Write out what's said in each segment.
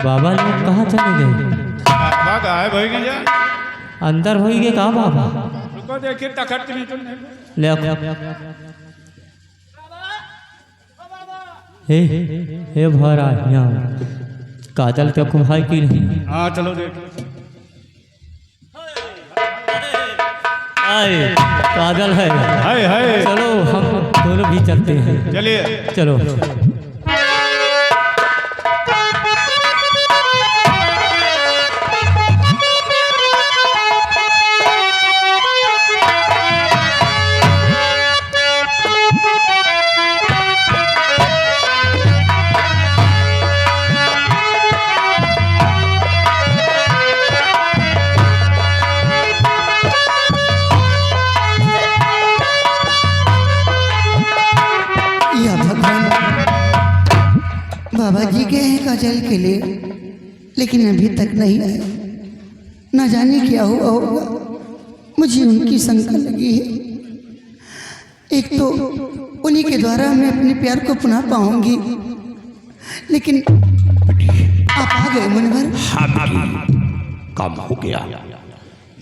बाबा लोग कहाँ चले गए? गायब हो गया। अंदर हो गए कहाँ बाबा? रुको देखिए तखत नहीं तो ले हे भरा यहाँ काजल तो भाई की नहीं। हाँ चलो देख। आए काजल है। हाय हाय चलो हम दोनों भी चलते हैं। चलिए चलो। बाबा जी गए हैं काजल के लिए, लेकिन अभी तक नहीं आए। न जाने क्या हुआ होगा, मुझे उनकी शंका लगी है। एक तो उन्हीं के द्वारा मैं अपने प्यार को पुनः पाऊंगी, लेकिन आप आ गए मुनवर। हाँ काम हो गया।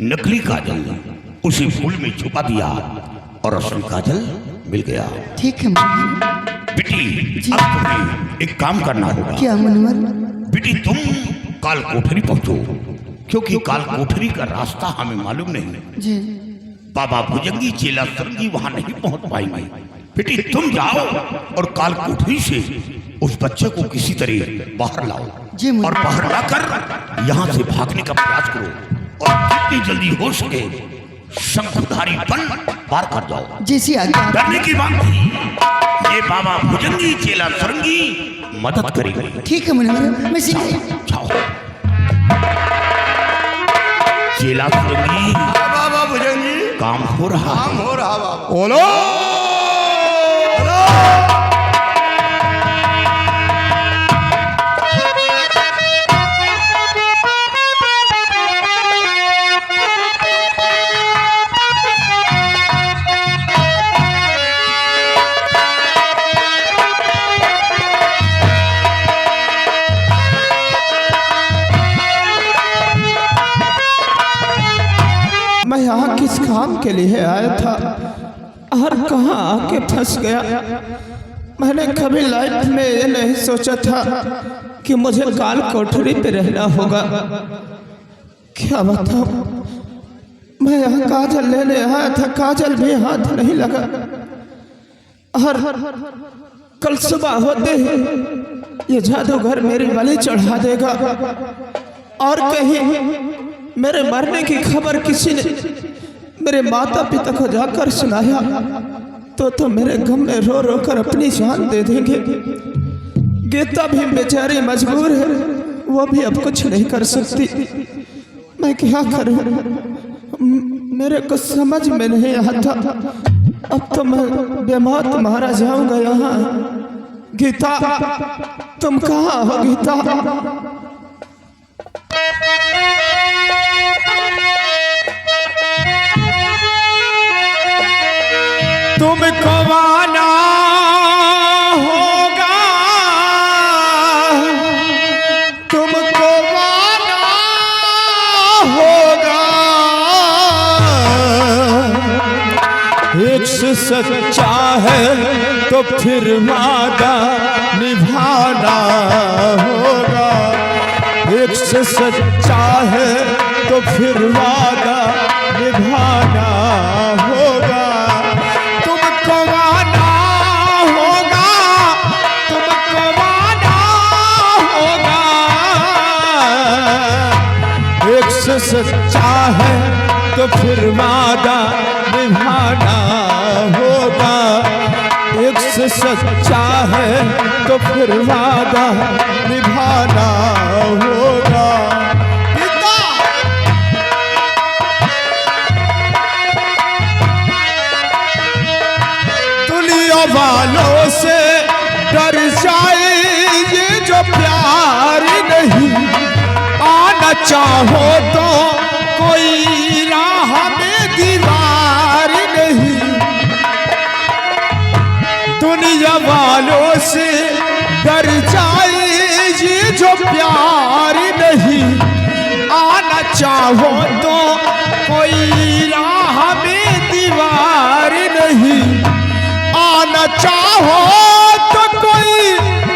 नकली काजल उसी फूल में छुपा दिया और असली काजल मिल गया। ठीक है मुनवर। बेटी अब तुम्हें एक काम करना होगा। क्या मुनवर? बेटी तुम काल कोठरी पहुंचो, क्योंकि काल कोठरी का रास्ता हमें मालूम नहीं जी। बाबा भुजंगी चेला सरंगी वहां नहीं पहुंच पाएंगे। बेटी तुम जाओ और काल कोठरी से उस बच्चे को किसी तरह बाहर लाओ और बाहर लाकर यहाँ से भागने का प्रयास करो और जितनी जल्दी हो सके शंखधारी बन पार कर जाओ। जैसी आज्ञा। डरने की बात नहीं, ये बाबा भुजंगी चेला सरंगी मदद करेंगे। ठीक है मुनवर, मैं जाओ। चेला सरंगी बाबा भुजंगी काम हो रहा बाबा। बोलो मैं यहाँ किस काम के लिए आया था और कहाँ आके फंस गया। मैंने कभी लाइफ में ये नहीं सोचा था कि मुझे काल कोठरी पे रहना होगा। क्या बताऊं, मैं यहाँ काजल लेने आया था, काजल भी हाथ नहीं लगा और कल सुबह होते ही ये जादूगर मेरी बलि चढ़ा देगा और कहीं मेरे मरने की खबर किसी ने मेरे माता पिता को जाकर सुनाया तो मेरे गम में रो रो कर अपनी जान दे देंगे। गीता भी बेचारी मजबूर है, वो भी अब कुछ नहीं कर सकती। मैं क्या करूं, मेरे को समझ में नहीं आता। अब तो मैं बेमौत मारा जाऊंगा यहाँ। गीता तुम कहाँ हो गीता? तुमको आना होगा, तुमको आना होगा। एक से सच्चा है तो फिर वादा निभाना होगा। एक से सच्चा है तो फिर वादा निभाना होगा। तुमको आना होगा, तुमको आना होगा। एक से सच्चा है तो फिर वादा निभाना होगा। एक से सच्चा है तो फिर वादा निभाना होगा। दुनिया वालों से डर जाए ये जो प्यार नहीं, आना चाहो तो कोई राह में दीवार नहीं। दुनिया वालों से डर जाए ये जो प्यार चाहो तो कोई राह में दीवार नहीं, आना चाहो तो कोई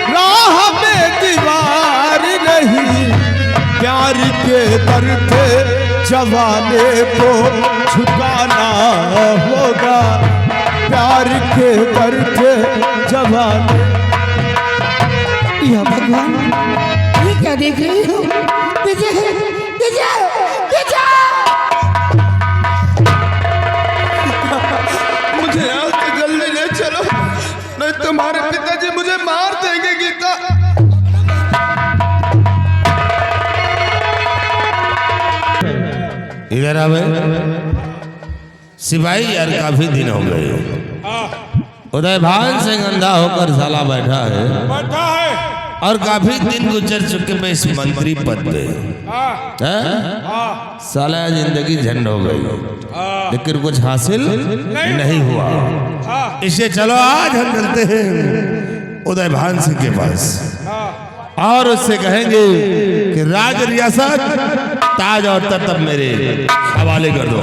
राह में दीवार नहीं। प्यार के दर पे जवाने को झुकाना होगा, प्यार के दर पे जवाने। या भगवान, ये क्या देख रही हो? विजय, विजय, विजय! मुझे यहाँ से जल्दी ले चलो, नहीं तुम्हारे पिताजी मुझे मार देंगे। गीता, इधर आ भाई। सिपाही यार काफी दिन हो गए। उदय भान सिंह अंधा होकर साला बैठा है और काफी दिन गुजर चुके मैं इस मंत्री पद पे। साला जिंदगी झंड हो गई, लेकिन कुछ हासिल नहीं हुआ। इसे चलो आज हम चलते हैं उदय भान सिंह के पास और उससे कहेंगे कि राज रियासत ताज और तख्त मेरे हवाले कर दो।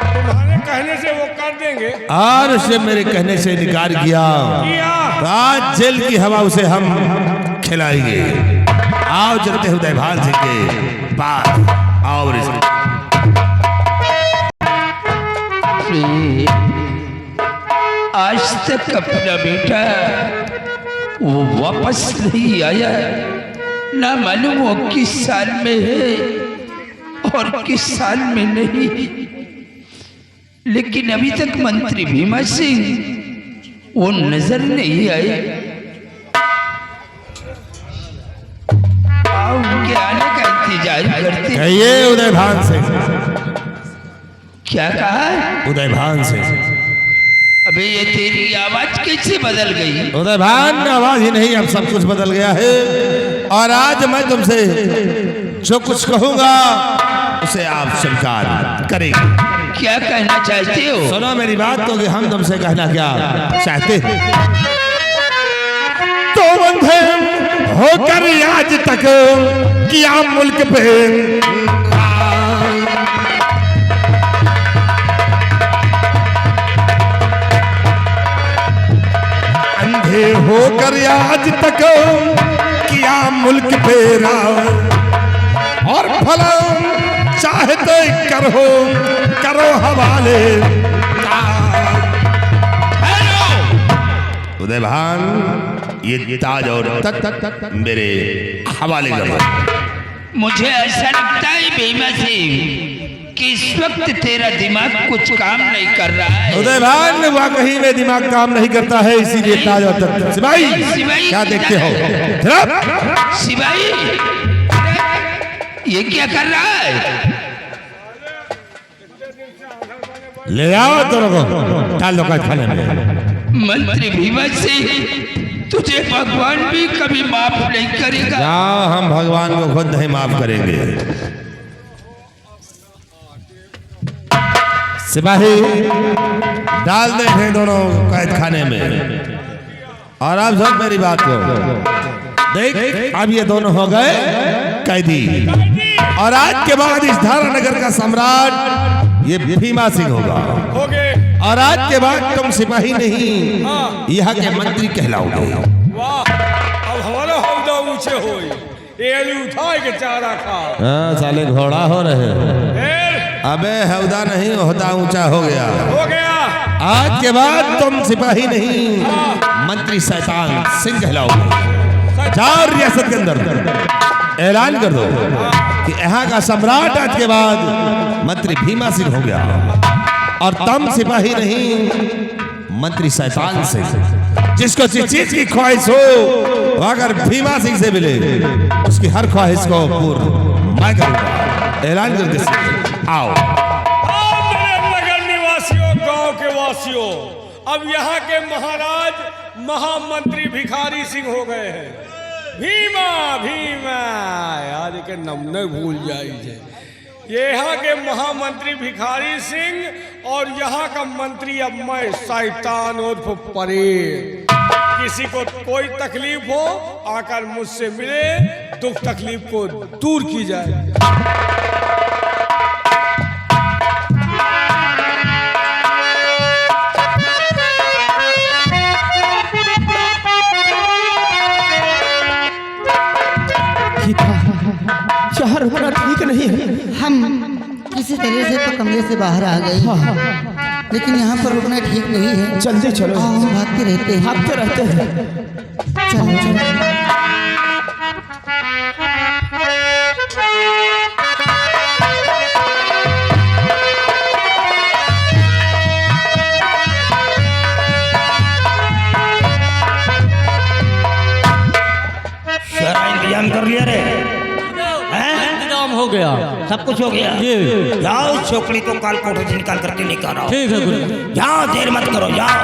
तुम्हारे कहने से वो कर देंगे। और उसे मेरे कहने से इनकार किया तो आज जेल की हवा उसे हम खिलाएंगे। आओ चलते उदय भान सिंह के पास। आओ आज तक अपना बेटा वो वापस नहीं आया, ना मालूम वो किस साल में है और किस साल में नहीं। लेकिन अभी तक मंत्री भीमा सिंह वो नजर नहीं आए। आओ उनके आने का इंतजार करते। कहिए उदय भान सिंह। क्या कहा? उदय भान सिंह। अबे ये तेरी आवाज कैसे बदल गई? उदय भान आवाज ही नहीं, अब सब कुछ बदल गया है। और आज मैं तुमसे जो कुछ कहूंगा उसे आप स्वीकार करेंगे। क्या कहना चाहते हो? सुनो मेरी बात तो कि हम तुमसे कहना क्या चाहते हैं। तो अंधे होकर आज तक किया मुल्क पे अंधे होकर आज तक किया मुल्क पे और भला चाहते करो हवाले। उदय भान ये ताज और तख्त मेरे हवाले करो। मुझे ऐसा लगता है भीमा सिंह कि इस वक्त तेरा दिमाग कुछ काम नहीं कर रहा है। उदय भान वाकई में दिमाग काम नहीं करता है, इसीलिए ताज और तख्त। सिपाही क्या देखते हो? सिपाही ये क्या कर रहा है? ले आओ दोनों को, डाल दो खाने में। मंत्री भीमा सिंह, तुझे भगवान भी कभी माफ नहीं करेगा। जाओ, हम भगवान को खुद नहीं माफ करेंगे। सिपाही डाल दे हैं दोनों कैद खाने में। और अब सब मेरी बात को देख, अब ये दोनों हो गए कैदी और आज के बाद इस धारा नगर का सम्राट ये भीमा सिंह होगा। और आज के बाद तुम सिपाही नहीं, यहाँ के मंत्री कहलाओगे। वाह, अब हमारा हौदा ऊंचे हो, ये उठाए के चारा खा। हाँ, साले घोड़ा हो रहे हो। अबे हौदा नहीं, होता ऊंचा हो गया। आज के बाद तुम सिपाही नहीं, मंत्री शैतान सिंह कहलाओगे। जाओ रियासत के अंदर ऐलान कर दो कि यहाँ का सम्राट आज के बाद मंत्री भीमा सिंह हो गया और तुम सिपाही नहीं, मंत्री शैतान सिंह। जिसको जिस चीज की ख्वाहिश हो अगर भीमा सिंह से मिले, उसकी हर ख्वाहिश को पूर्ण मैं करूंगा। ऐलान करके आओ। नगर निवासियों, गांव के वासियों, अब यहाँ के महाराज महामंत्री भिखारी सिंह हो गए हैं। भीमा भीमा यार के नाम न भूल जाइए। ये यहाँ के महामंत्री भिखारी सिंह और यहाँ का मंत्री अब मैं शैतान उर्फ परेड। किसी को कोई तकलीफ हो आकर मुझसे मिले, दुख तकलीफ को दूर की जाए। यहाँ रुकना ठीक नहीं है। हम किसी तरह से तो कमरे से बाहर आ गए, लेकिन यहाँ पर रुकना ठीक नहीं है। जल्दी चलो। हम भागते रहते हैं, भागते रहते हैं। चलो चलो। सारा इंतजाम कर लिया रे? इंतजाम हो गया, सब कुछ हो गया? जी। जाओ छोकरी को काल कोठे से निकाल करके लेकर आओ। ठीक है गुरुदेव। जाओ, देर मत करो, जाओ,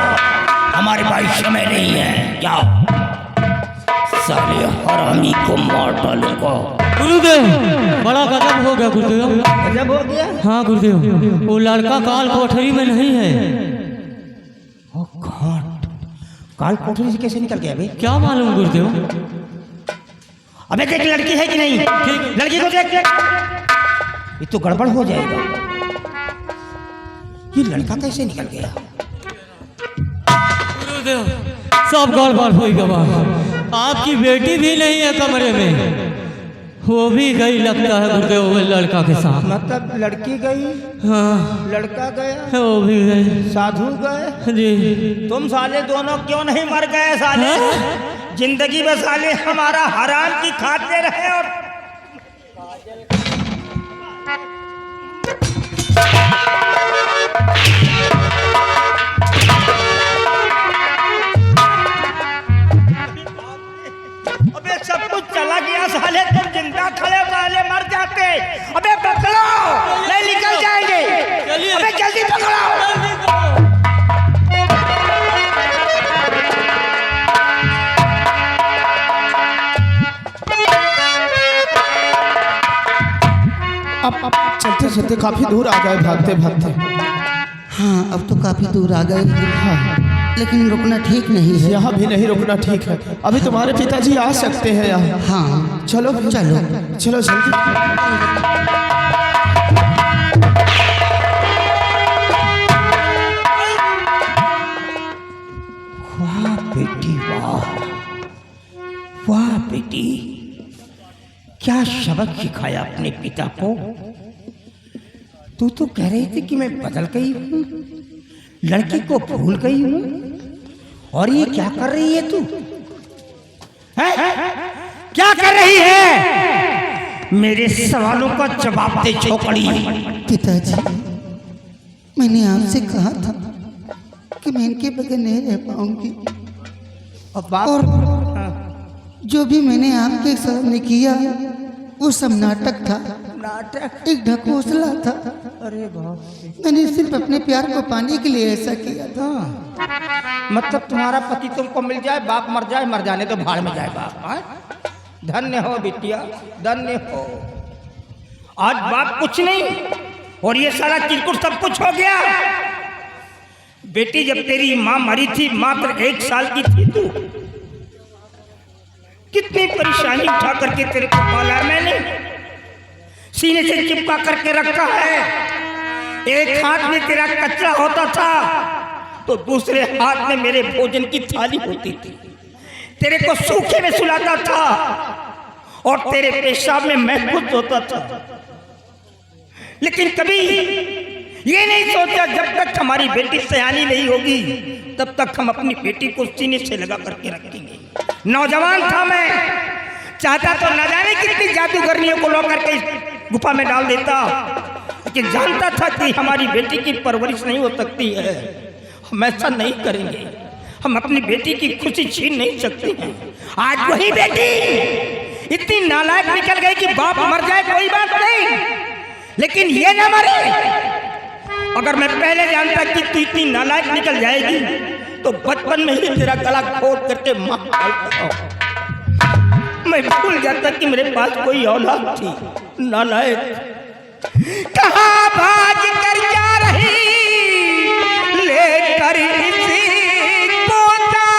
हमारे पास समय नहीं है, जाओ। साले हरामी को मार डालूंगा। गुरुदेव बड़ा गजब हो गया गुरुदेव। गजब हो गया? हाँ गुरुदेव, वो लड़का काल कोठरी में नहीं है। काल कोठरी से कैसे निकल गया भाई? क्या मालूम गुरुदेव। अबे देख लड़की है कि नहीं? लड़की को देख, ये तो गड़बड़ हो जाएगा। ये लड़का कैसे निकल गया? गुरुदेव सब गड़बड़ हो गया। आपकी बेटी भी नहीं है कमरे में, वो भी गई लगता है गुरुदेव वो लड़का के साथ। मतलब लड़की गई, हाँ लड़का गया, वो भी गए। साधु गए। जी। तुम साले दोनों क्यों नहीं मर गए साले? जिंदगी में साले हमारा हराम की खाते रहे। और अबे सब कुछ चला गया साले, तुम जिंदा खड़े वाले मर जाते। अबे पकड़ो, नहीं निकल जाएंगे। अबे जल्दी पकड़ो। अब चलते चलते काफी दूर आ गए, भागते भागते। हाँ अब तो काफी दूर आ गए, लेकिन रुकना ठीक नहीं है। यहाँ भी नहीं रुकना ठीक है। अभी तुम्हारे पिताजी आ सकते हैं यहाँ। हाँ चलो चलो। चलो जल्दी। वाह बेटी, वाह वाह बेटी, क्या सबक सिखाया अपने पिता को। तू तो कह रही थी कि मैं बदल गई हूँ, लड़की को भूल गई हूँ, और ये क्या कर रही है तू? क्या कर रही है? मेरे सवालों का जवाब दे छोकरी। पिताजी मैंने आपसे कहा था कि मैं इनके बगैर नहीं रह पाऊंगी, और जो भी मैंने आपके सामने किया वो सब नाटक था, नाटक? एक ढकोसला था। अरे बाप, मैंने सिर्फ अपने प्यार को पाने के लिए ऐसा किया था। मतलब तुम्हारा पति तुमको मिल जाए, बाप मर जाए, मर जाने तो भाड़ में जाए बाप। हाँ? धन्य हो बिटिया, धन्य हो। आज बाप कुछ नहीं और ये सारा चिरकुट सब कुछ हो गया। बेटी जब तेरी माँ मरी थी, मात्र 1 साल की थी तू, कितनी परेशानी उठा करके तेरे को पाला मैंने, सीने से चिपका करके रखा है। एक हाथ में तेरा कचरा होता था तो दूसरे हाथ में मेरे भोजन की थाली होती थी। तेरे को सूखे में सुलाता था और तेरे पेशाब में मैं खुद होता था। लेकिन कभी ये नहीं सोचा जब तक हमारी बेटी सयानी नहीं होगी तब तक हम अपनी बेटी को सीने से लगा करके रखेंगे। नौजवान था मैं, चाहता तो न जाने कितनी जादूगरनियों को ला करके इस गुफा में डाल देता, लेकिन जानता था कि हमारी बेटी की परवरिश नहीं हो सकती है। हम ऐसा नहीं करेंगे, हम अपनी बेटी की खुशी छीन नहीं सकते हैं। आज वही बेटी इतनी नालायक निकल गई कि बाप मर जाए कोई बात नहीं, लेकिन ये न मरे। अगर मैं पहले जानता कि तू इतनी नालायक निकल जाएगी तो बचपन में ही तेरा गला खोद करके मार डालता। मैं भूल जाता कि मेरे पास कोई औलाद थी। नालायक कहाँ भाग कर जा रही लेकर इसी को जा।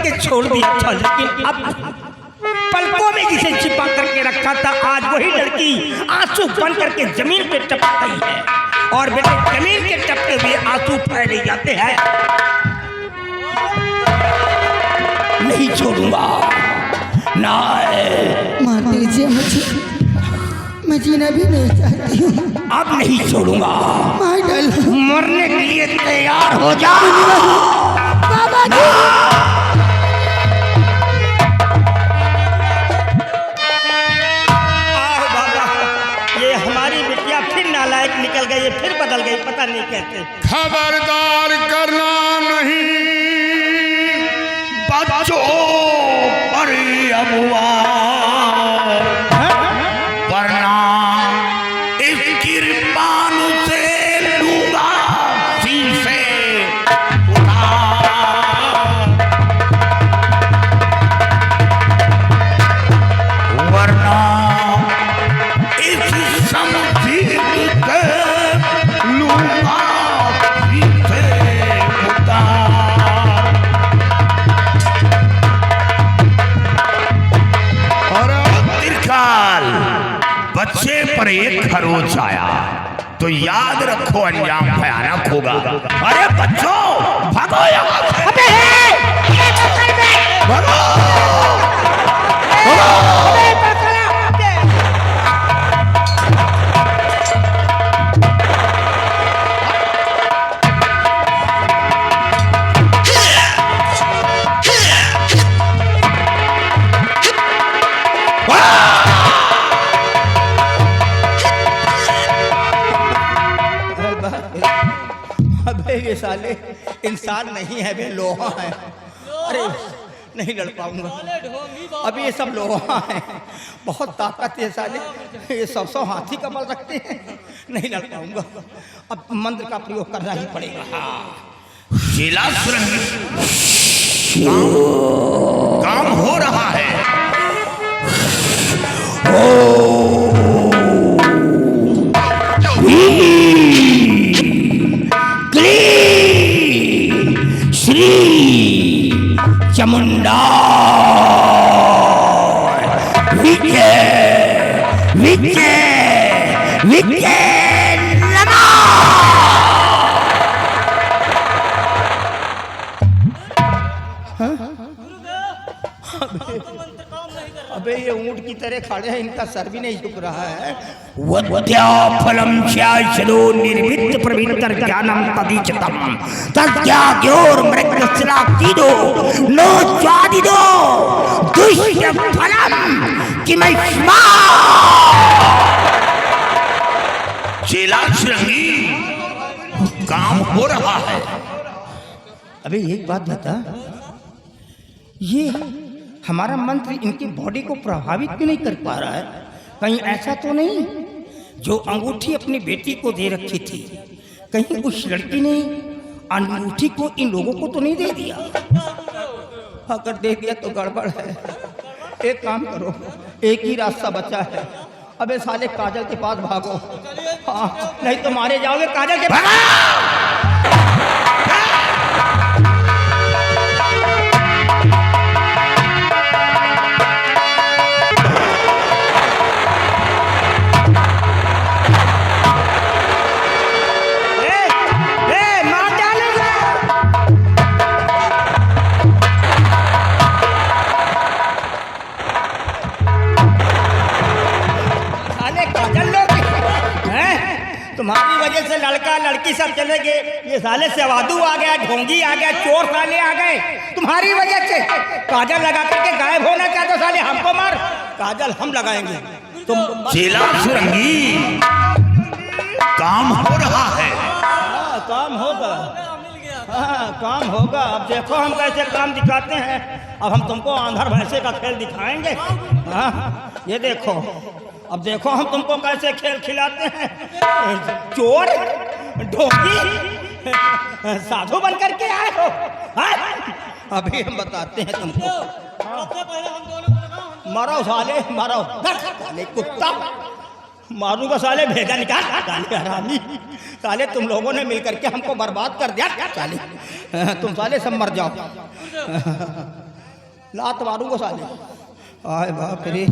करके छोड़ दिया था, लेकिन अब पलकों में जिसे छिपा करके रखा था, आज वही लड़की आंसू बन करके जमीन पे टपक गई है। और बेटे जमीन के टपके हुए आंसू फैले जाते हैं। नहीं छोड़ूंगा, ना मार दीजिए मुझे, मैं जीना भी नहीं चाहती हूँ। अब नहीं छोड़ूंगा, मार डालो। मरने के लिए तैयार हो जा बाबा जी। ये हमारी बिटिया फिर नालायक निकल गई, फिर बदल गई, पता नहीं कैसे। खबरदार करना नहीं बच्चों पर अबुआर, वरना इस किरपान से लूंगा शीशे उतार, वरना इस शमशीर से लूंगा शीशे उतार। और तिरकाल बच्चे पर एक खरोच आया तो याद रखो अंजाम भयानक होगा। अरे बच्चों भागो यहाँ से, भागो। अबे ये साले इंसान नहीं है, वे लोहा है। अरे नहीं लड़ पाऊंगा, अभी ये सब लोहा है, बहुत ताकत है साले, ये 100 हाथी का बल रखते हैं, नहीं लड़ पाऊंगा। अब मंत्र का प्रयोग करना ही पड़ेगा। जिला काम हो रहा है। श्री चामुंडा विजय विजय विजय नमः। अबे ये ऊंट की तरह खड़े हैं, इनका सर भी नहीं झुक रहा है। वद्या फलम शायशलो निर्मित प्रवित्र ज्ञानम तदीचतम तद्याग्योर मृगशिला कीदो नो स्वादिदो दुष्ट फलम किमैष्मा। चेला श्रृंगी काम हो रहा है। अबे एक बात बता, ये हमारा मंत्र इनकी बॉडी को प्रभावित क्यों नहीं कर पा रहा है? कहीं ऐसा तो नहीं जो अंगूठी अपनी बेटी को दे रखी थी, कहीं उस लड़की ने अंगूठी को इन लोगों को तो नहीं दे दिया? अगर दे दिया तो गड़बड़ है। एक काम करो, एक ही रास्ता बचा है। अबे साले काजल के पास भागो, हाँ, नहीं तो मारे जाओगे। काजल के पास तुम्हारी वजह से लड़का लड़की सब चले गए। ये साले सेवादू आ गया, ढोंगी आ गया, चोर साले आ गए तुम्हारी वजह से। काजल लगा करके गायब होना चाहते साले, हमको मार। काजल हम लगाएंगे, तुम चेला श्रृंगी काम हो रहा है। काम होगा, हाँ काम होगा। अब देखो हम कैसे काम दिखाते हैं। अब हम तुमको आंधर भैंसे का खेल दिखाएंगे। हाँ ये देखो, अब देखो हम तुमको कैसे खेल खिलाते हैं। चोर ढोंगी साधु बन करके आए हो। अभी हम बताते हैं तुमको। मारो साले मारो, साले कुत्ता मारूंगा साले, भेजा निकाल। साले हरामी, साले तुम लोगों ने मिलकर के हमको बर्बाद कर दिया। साले तुम साले सब मर जाओ। लात मारूंगा साले। आए बाप रे।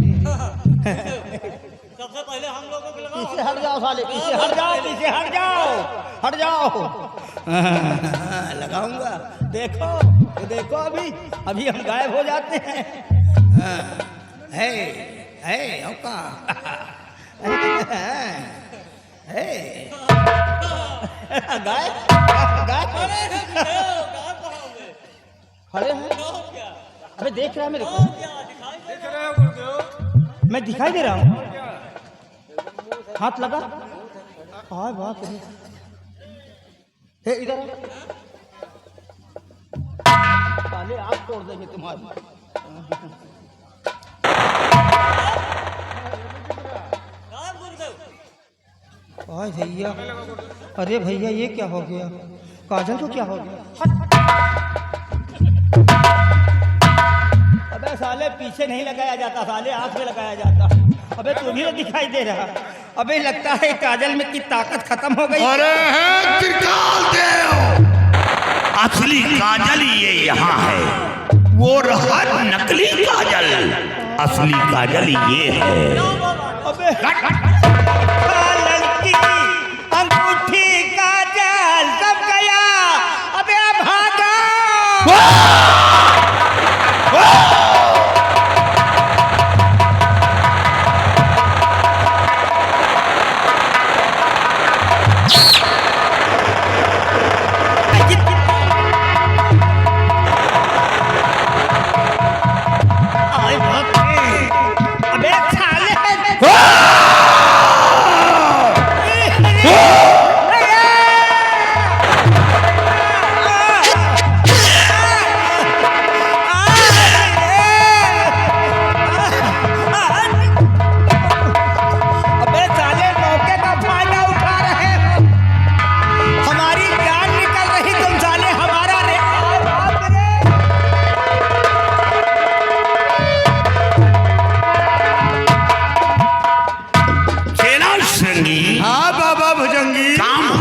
सबसे पहले हम लोगों को लगाओ। पीछे हट जाओ साले, पीछे हट जाओ, पीछे हट जाओ, हट जाओ। लगाऊंगा, देखो देखो, अभी हम गायब हो जाते हैं। है औका है गायब गायब खड़े हैं। अबे देख रहा है मेरे को, मैं दिखाई दे रहा हूँ। हाथ लगा। हाय बाप रे। हे इधर साले आप तोड़ देंगे तुम्हारी। हाय भैया, अरे भैया ये क्या हो गया? काजल को क्या हो गया? अबे साले पीछे नहीं लगाया जाता, साले आंख में लगाया जाता। अबे तुम्हें दिखाई दे रहा। अबे लगता है काजल में की ताकत खत्म हो गई। अरे है त्रिकाल देव, असली काजल ये यहाँ है, वो रहा नकली काजल, असली काजल ये है। अबे लड़की अंगूठी काजल कब गया? अबे भागा। अबे साले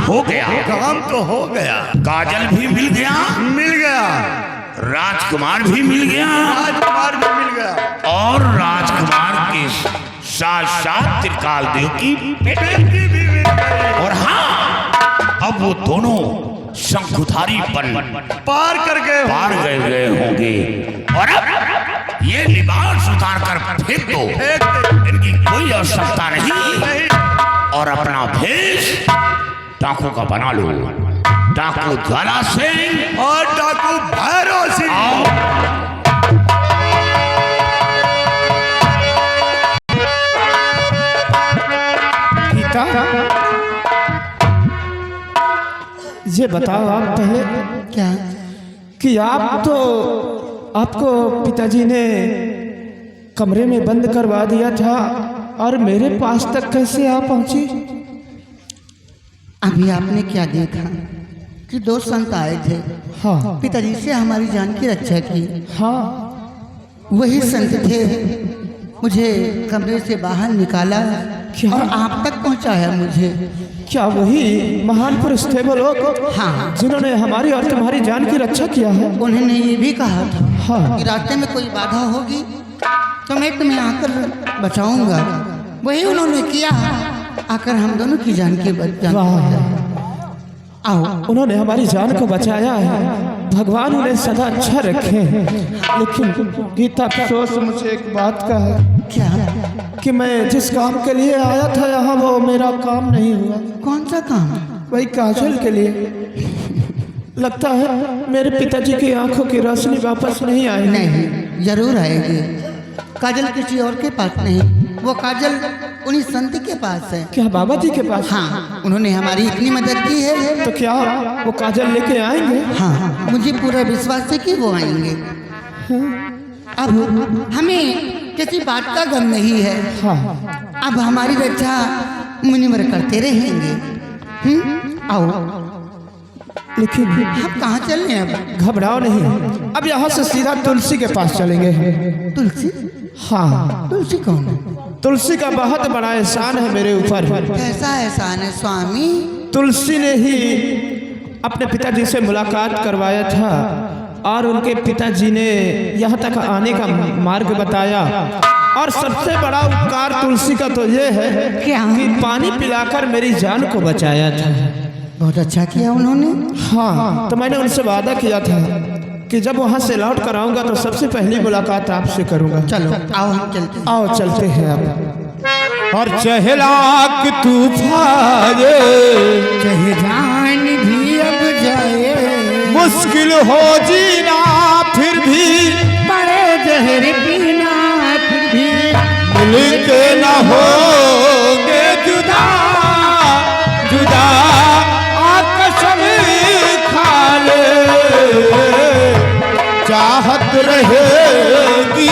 हो गया, काम तो हो गया। काजल भी मिल गया, राजकुमार भी मिल गया, और राजकुमार के साथ साथ त्रिकाल देव की बेटी भी मिल गई। और हाँ, अब वो दोनों शंखुधारी पार गए होंगे। और अब ये लिबास उतार कर फेंक दो, इनकी कोई आवश्यकता नहीं, और अपना भेष डाकू का बना लो, डाकू ज्वाला सिंह और डाकू भैरव सिंह। पिता, ये बताओ आप पहले क्या? कि आपको पिताजी ने कमरे में बंद करवा दिया था, और मेरे पास तक कैसे आप पहुंची? अभी आपने क्या देखा कि 2 संत आए थे। हाँ पिताजी से हमारी जान की रक्षा की। हाँ, वही संत थे, मुझे कमरे से बाहर निकाला और आप तक पहुंचाया मुझे। क्या वही महान पुरुष थे वो लोग? हाँ, जिन्होंने हमारी और तुम्हारी जान की रक्षा किया है। उन्होंने ये भी कहा था हाँ, कि रास्ते में कोई बाधा होगी तो मैं तुम्हें आकर बचाऊंगा। वही उन्होंने किया, आकर हम दोनों की जान की जान आओ। उन्होंने हमारी जान को बचाया है, भगवान उन्हें सदा अच्छा रखे। लेकिन गीता, अफसोस मुझे एक बात का है। क्या? कि मैं जिस काम के लिए आया था यहाँ, वो मेरा काम नहीं हुआ। कौन सा काम? वही काजल के लिए। लगता है मेरे पिताजी की आंखों की रोशनी वापस नहीं आएगी। नहीं, जरूर आएगी। काजल किसी और के पास नहीं, वो काजल उन्हीं संत के पास है। क्या बाबा जी के पास? हाँ, उन्होंने हमारी इतनी मदद की है। तो क्या वो काजल लेके आएंगे? हाँ, मुझे पूरा विश्वास है कि वो आएंगे। अब हमें किसी बात का गम नहीं है। हाँ, अब हमारी रक्षा मुनिवर करते रहेंगे। आओ। लेकिन हम कहाँ चल रहे हैं? अब घबराओ नहीं, अब यहाँ से सीधा तुलसी के पास चलेंगे। तुलसी? हाँ, तुलसी कौन है? तुलसी का बहुत बड़ा एहसान है मेरे ऊपर। कैसा एहसान है स्वामी? तुलसी ने ही अपने पिताजी से मुलाकात करवाया था, और उनके पिताजी ने यहाँ तक आने का मार्ग बताया। और सबसे बड़ा उपकार तुलसी का तो ये है कि पानी पिलाकर मेरी जान को बचाया था। बहुत अच्छा किया उन्होंने। हाँ, तो मैंने उनसे वादा किया था कि जब वहाँ से लौट कर आऊँगा तो सबसे पहली मुलाकात आपसे करूँगा। चलो आओ हम चलते हैं। आओ चलते हैं अब। और चहलाक तूफान चाहे जान भी अब जाए, मुश्किल हो जीना फिर भी, बड़े जहर पीना फिर भी, मिलके न होगे जुदा जुदा, कसम खा ले चाहत रहेगी।